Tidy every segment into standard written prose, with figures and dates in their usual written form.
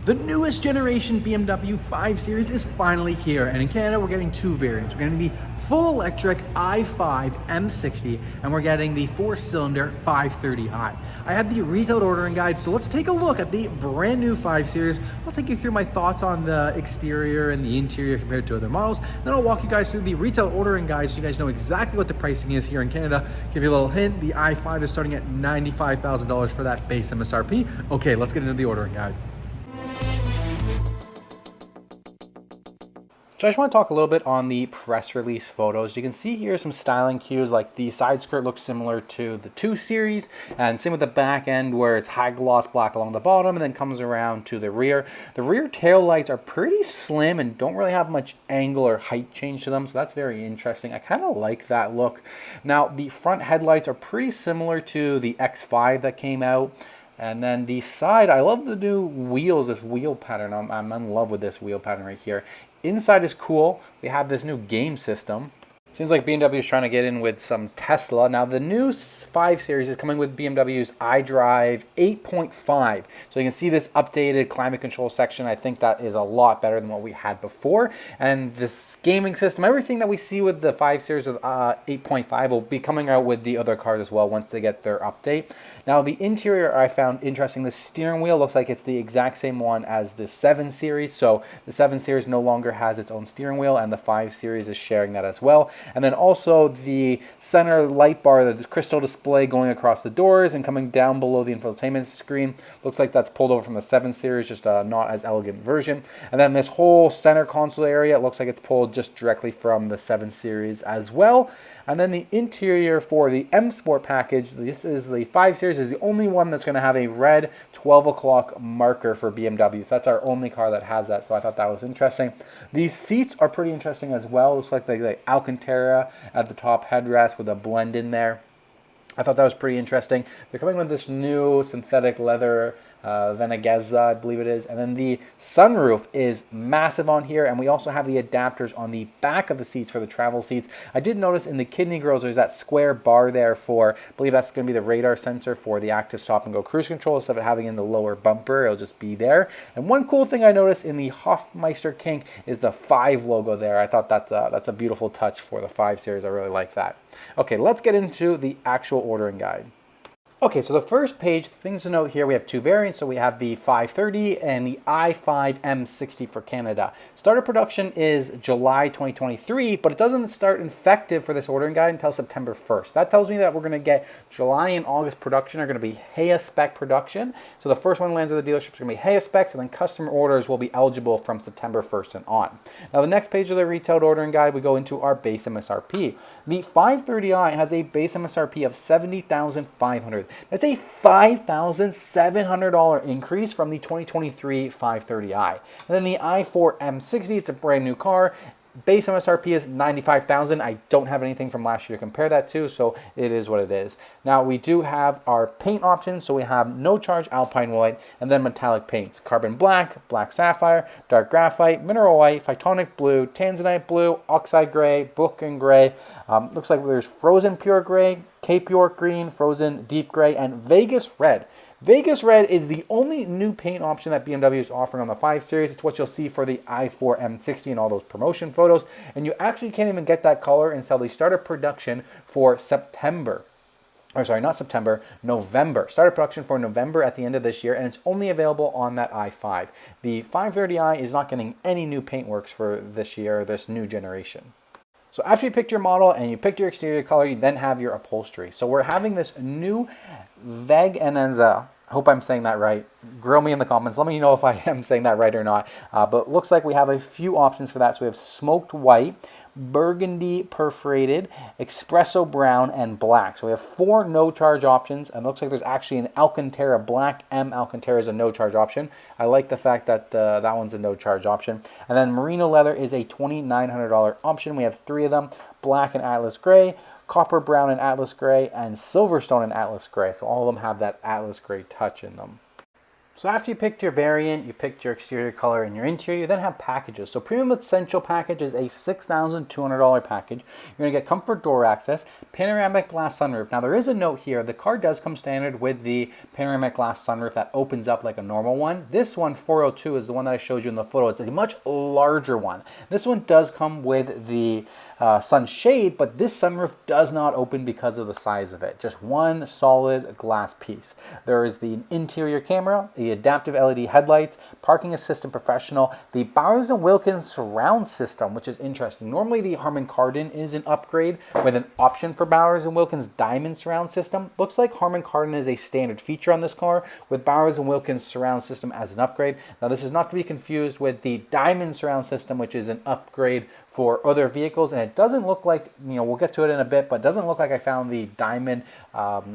The newest generation BMW 5 Series is finally here, and in Canada we're getting two variants. We're getting the full electric i5 M60 and we're getting the 4-cylinder 530i. I have the retail ordering guide, so let's take a look at the brand new 5 Series. I'll take you through my thoughts on the exterior and the interior compared to other models. Then I'll walk you guys through the retail ordering guide so you guys know exactly what the pricing is here in Canada. Give you a little hint, the i5 is starting at $95,000 for that base MSRP. Okay, let's get into the ordering guide. So I just want to talk a little bit on the press release photos. You can see here some styling cues, like the side skirt looks similar to the 2 Series, and same with the back end where it's high gloss black along the bottom and then comes around to the rear. The rear tail lights are pretty slim and don't really have much angle or height change to them, so that's very interesting. I kind of like that look. Now the front headlights are pretty similar to the X5 that came out. And then the side, I love the new wheels, this wheel pattern. I'm in love with this wheel pattern right here. Inside is cool. We have this new game system. Seems like BMW is trying to get in with some Tesla. Now the new 5 Series is coming with BMW's iDrive 8.5. So you can see this updated climate control section. I think that is a lot better than what we had before. And this gaming system, everything that we see with the 5 Series with 8.5 will be coming out with the other cars as well once they get their update. Now the interior I found interesting. The steering wheel looks like it's the exact same one as the 7 Series. So the 7 Series no longer has its own steering wheel and the 5 Series is sharing that as well. And then also the center light bar, the crystal display going across the doors and coming down below the infotainment screen. Looks like that's pulled over from the 7 Series, just a not as elegant version. And then this whole center console area, it looks like it's pulled just directly from the 7 Series as well. And then the interior for the M Sport package, this is the 5 Series, is the only one that's going to have a red 12 o'clock marker for BMW. So that's our only car that has that, so I thought that was interesting. These seats are pretty interesting as well. Looks like the Alcantara at the top headrest with a blend in there. I thought that was pretty interesting. They're coming with this new synthetic leather Venegezza, I believe it is. And then the sunroof is massive on here. And we also have the adapters on the back of the seats for the travel seats. I did notice in the kidney grills, there's that square bar there for, I believe that's going to be the radar sensor for the active stop and go cruise control. Instead of having in the lower bumper, it'll just be there. And one cool thing I noticed in the Hofmeister Kink is the 5 logo there. I thought that's a beautiful touch for the 5 Series. I really like that. Okay, let's get into the actual ordering guide. Okay, so the first page, things to note here, we have two variants. So we have the 530 and the i5 M60 for Canada. Start of production is July 2023, but it doesn't start effective for this ordering guide until September 1st. That tells me that we're going to get July and August production are going to be Heya spec production. So the first one lands at the dealership is going to be Heya specs, and then customer orders will be eligible from September 1st and on. Now the next page of the retail ordering guide, we go into our base MSRP. The 530i has a base MSRP of $70,500. That's a $5,700 increase from the 2023 530i. And then the i4 M60, it's a brand new car. Base MSRP is $95,000. I don't have anything from last year to compare that to, so it is what it is. Now we do have our paint options, so we have no charge Alpine white and then metallic paints: carbon black, black sapphire, dark graphite, mineral white, phytonic blue, tanzanite blue, oxide gray, Brooklyn gray. Looks like there's frozen pure gray, Cape York green, frozen deep gray, and Vegas red. Vegas red is the only new paint option that BMW is offering on the 5 Series. It's what you'll see for the i4 M60 and all those promotion photos. And you actually can't even get that color until they start production for September. Or sorry, not September, November. Started production for November at the end of this year, and it's only available on that i5. The 530i is not getting any new paintworks for this year, this new generation. So after you picked your model and you picked your exterior color, you then have your upholstery. So we're having this new Venegezza. I hope I'm saying that right. Grill me in the comments. Let me know if I am saying that right or not. But looks like we have a few options for that. So we have smoked white, burgundy perforated, espresso brown, and black. So we have 4 no-charge options, and looks like there's actually an Alcantara black. M Alcantara is a no-charge option. I like the fact that that one's a no-charge option. And then merino leather is a $2,900 option. We have 3 of them: black and Atlas gray, copper brown and Atlas gray, and Silverstone and Atlas gray. So all of them have that Atlas gray touch in them. So after you picked your variant, you picked your exterior color and your interior, you then have packages. So Premium Essential package is a $6,200 package. You're going to get comfort door access, panoramic glass sunroof. Now there is a note here, the car does come standard with the panoramic glass sunroof that opens up like a normal one. This one, 402, is the one that I showed you in the photo. It's a much larger one. This one does come with the sunshade, but this sunroof does not open because of the size of it. Just one solid glass piece. There is the interior camera, the adaptive LED headlights, parking assistant professional, the Bowers & Wilkins surround system, which is interesting. Normally the Harman Kardon is an upgrade with an option for Bowers & Wilkins diamond surround system. Looks like Harman Kardon is a standard feature on this car with Bowers & Wilkins surround system as an upgrade. Now this is not to be confused with the diamond surround system, which is an upgrade for other vehicles, and it doesn't look like, we'll get to it in a bit, but it doesn't look like I found the Diamond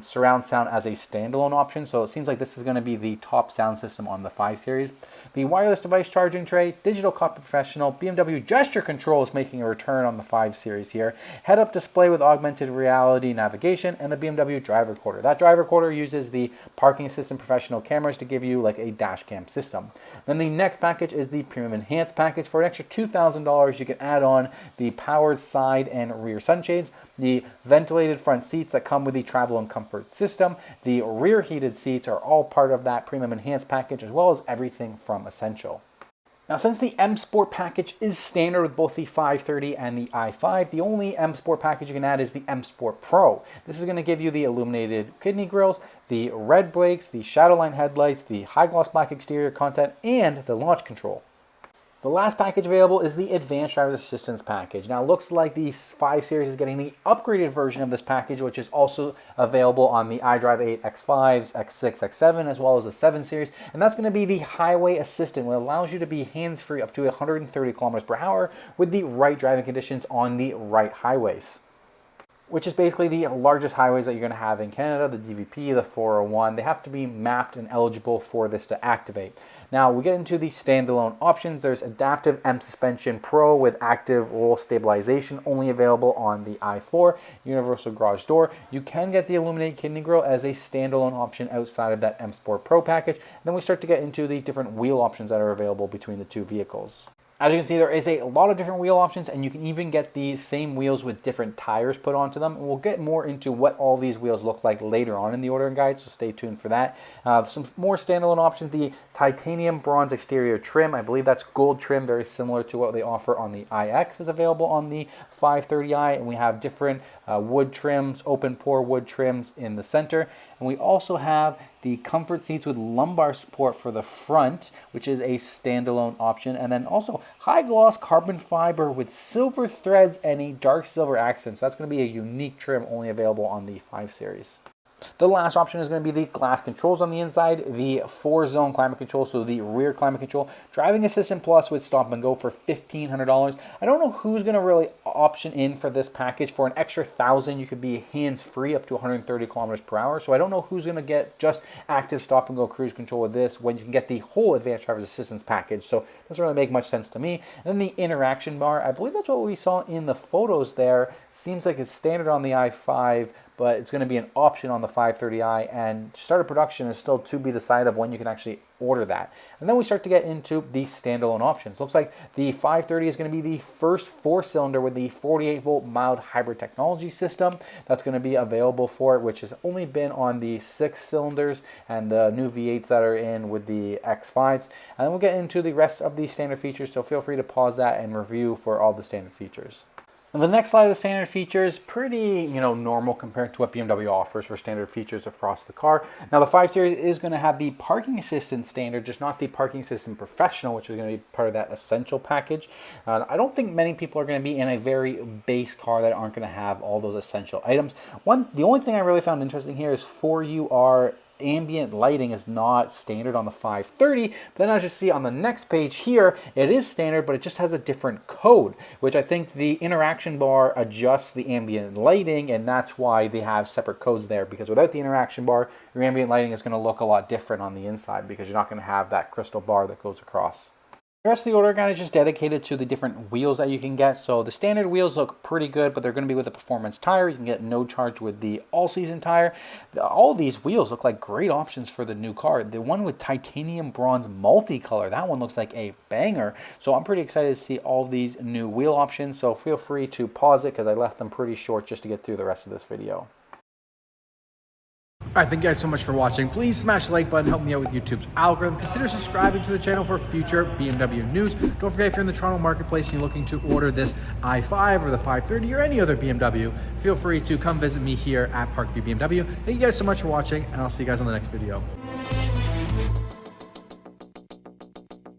surround sound as a standalone option, so it seems like this is going to be the top sound system on the 5 Series. The wireless device charging tray, digital cockpit professional, BMW gesture control is making a return on the 5 Series here, head-up display with augmented reality navigation, and the BMW driver recorder. That driver recorder uses the parking assistant professional cameras to give you like a dash cam system. Then the next package is the Premium Enhanced package. For an extra $2,000, you can add on the powered side and rear sunshades, the ventilated front seats that come with the travel and comfort system, the rear heated seats are all part of that Premium Enhanced package, as well as everything from Essential. Now, since the M Sport package is standard with both the 530 and the i5, the only M Sport package you can add is the M Sport Pro. This is going to give you the illuminated kidney grills, the red brakes, the shadowline headlights, the high gloss black exterior content, and the launch control. The last package available is the Advanced Driver Assistance package. Now it looks like the 5 Series is getting the upgraded version of this package, which is also available on the iDrive 8 X5s, X6, X7, as well as the 7 Series. And that's going to be the Highway Assistant, which allows you to be hands-free up to 130 kilometers per hour with the right driving conditions on the right highways, which is basically the largest highways that you're going to have in Canada, the DVP, the 401. They have to be mapped and eligible for this to activate. Now we get into the standalone options. There's Adaptive M Suspension Pro with active roll stabilization, only available on the i4, universal garage door. You can get the illuminated kidney grille as a standalone option outside of that M Sport Pro package. Then we start to get into the different wheel options that are available between the two vehicles. As you can see, there is a lot of different wheel options, and you can even get the same wheels with different tires put onto them. And we'll get more into what all these wheels look like later on in the ordering guide, so stay tuned for that. Some more standalone options, the titanium bronze exterior trim. I believe that's gold trim, very similar to what they offer on the iX, is available on the 530i. And we have different wood trims, open pore wood trims in the center. And we also have the comfort seats with lumbar support for the front, which is a standalone option. And then also high gloss carbon fiber with silver threads and a dark silver accent. So that's going to be a unique trim only available on the 5 Series. The last option is going to be the glass controls on the inside, the 4-zone climate control, so the rear climate control, driving assistant plus with stop and go for $1,500. I don't know who's going to really option in for this package. For an extra $1,000, you could be hands-free up to 130 kilometers per hour. So I don't know who's going to get just active stop and go cruise control with this when you can get the whole advanced driver's assistance package. So it doesn't really make much sense to me. And then the interaction bar, I believe that's what we saw in the photos there. Seems like it's standard on the i5, but it's going to be an option on the 530i, and start of production is still to be decided of when you can actually order that. And then we start to get into the standalone options. Looks like the 530 is going to be the first 4-cylinder with the 48-volt mild hybrid technology system that's going to be available for it, which has only been on the 6 cylinders and the new V8s that are in with the X5s. And then we'll get into the rest of the standard features, so feel free to pause that and review for all the standard features. Now, the next slide of the standard features, pretty, normal compared to what BMW offers for standard features across the car. Now, the 5 Series is going to have the parking assistant standard, just not the parking assistant professional, which is going to be part of that essential package. I don't think many people are going to be in a very base car that aren't going to have all those essential items. The only thing I really found interesting here is 4UR ambient lighting is not standard on the 530, but then as you see on the next page here, it is standard, but it just has a different code, which I think the interaction bar adjusts the ambient lighting, and that's why they have separate codes there, because without the interaction bar, your ambient lighting is going to look a lot different on the inside because you're not going to have that crystal bar that goes across. The rest of the order guide is just dedicated to the different wheels that you can get. So the standard wheels look pretty good, but they're going to be with a performance tire. You can get no charge with the all-season tire. All these wheels look like great options for the new car. The one with titanium bronze multicolor, that one looks like a banger. So I'm pretty excited to see all these new wheel options. So feel free to pause it because I left them pretty short just to get through the rest of this video. All right, thank you guys so much for watching. Please smash the like button, help me out with YouTube's algorithm. Consider subscribing to the channel for future BMW news. Don't forget, if you're in the Toronto marketplace and you're looking to order this i5 or the 530 or any other BMW, feel free to come visit me here at Parkview BMW. Thank you guys so much for watching, and I'll see you guys on the next video.